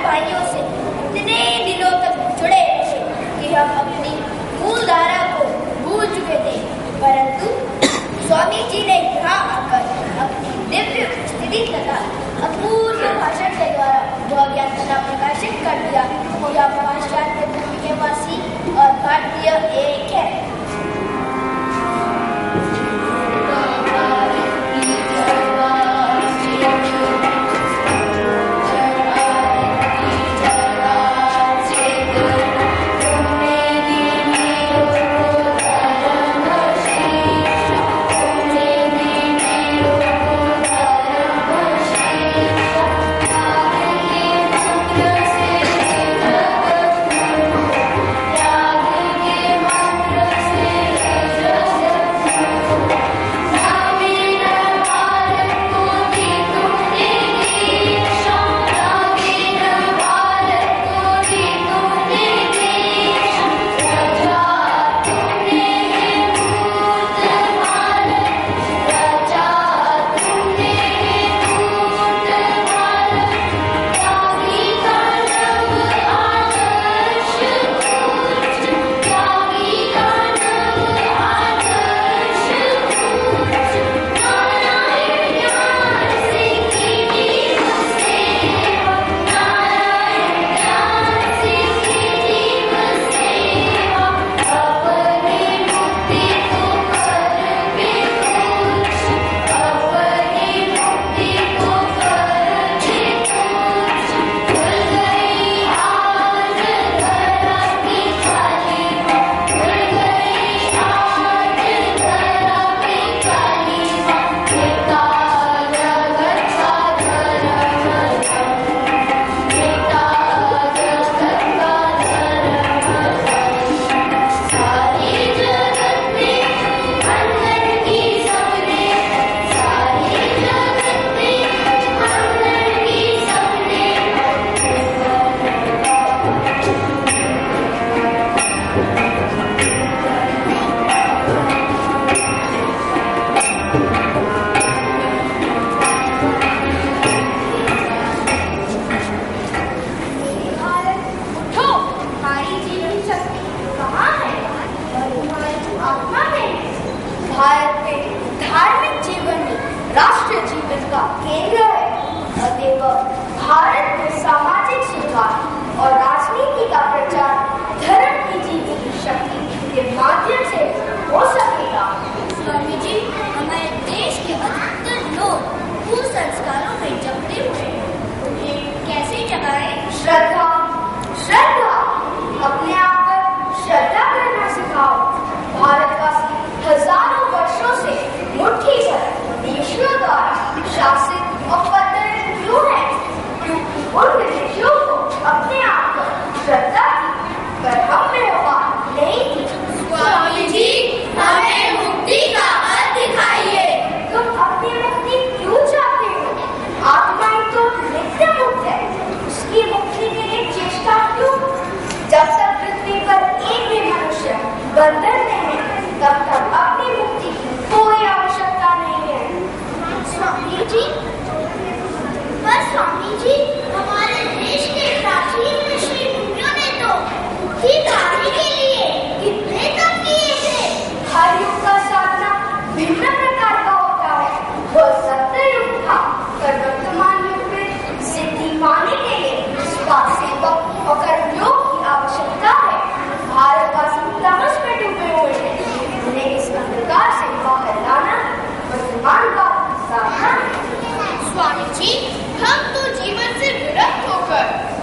भाइयों से इतने दिनों तक जुड़े रहे कि हम अपनी मूल धारा को भूल चुके थे, परंतु स्वामी जी ने यहाँ आकर अपनी दिव्य स्थिति तथा अपूर्व भाषण के द्वारा वह ज्ञान प्रकाशित कर दिया कि यह पाश्चात्य भूमि के वासी और भारतीय एक है।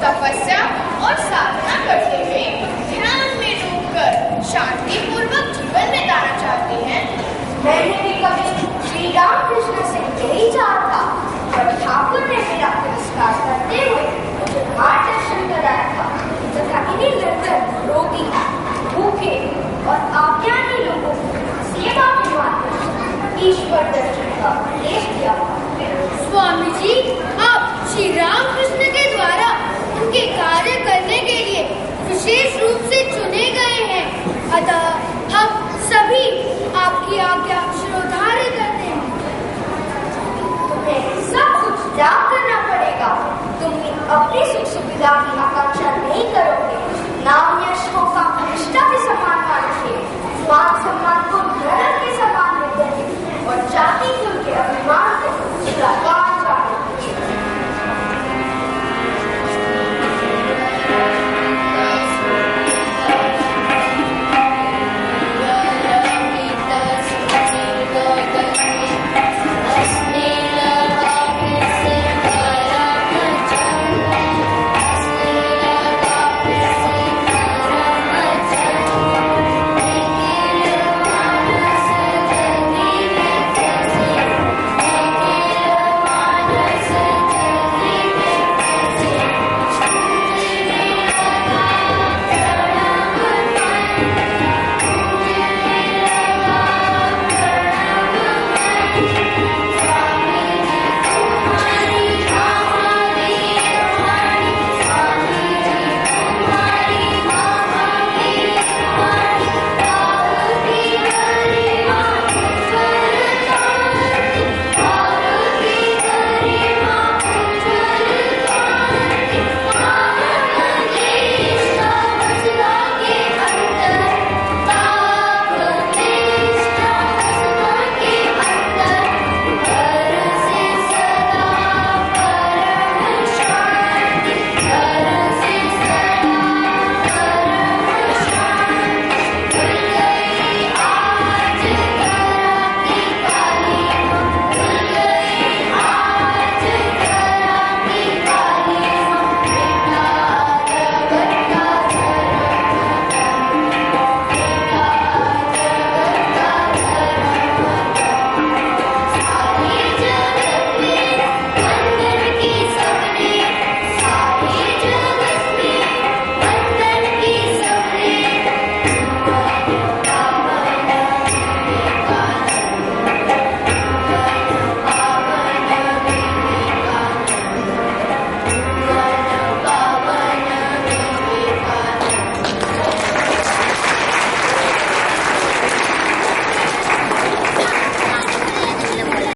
तपस्या और साधना करते हुए ध्यान में डूबकर शांति पूर्वक जीवन बिताना चाहते हैं। मैंने भी कभी श्री रामकृष्ण से यही चाहा था, पर ठाकुर ने मेरा तिरस्कार करते हुए मुझे मार्गदर्शन कराया था तथा इन्हीं निर्धन, रोगी, भूखे और अज्ञानी लोगों को सेवा के माध्यम ईश्वर दर्शन का उपदेश दिया। स्वामी जी, आप श्री रामकृष्ण के द्वारा उनके कार्य करने के लिए विशेष रूप से चुने गए हैं, अतः हम सभी आपकी आज्ञा श्रोधार्य करते हैं। तुम्हें सब कुछ त्याग करना पड़ेगा। तुम अपनी सुख सुविधा क्या किया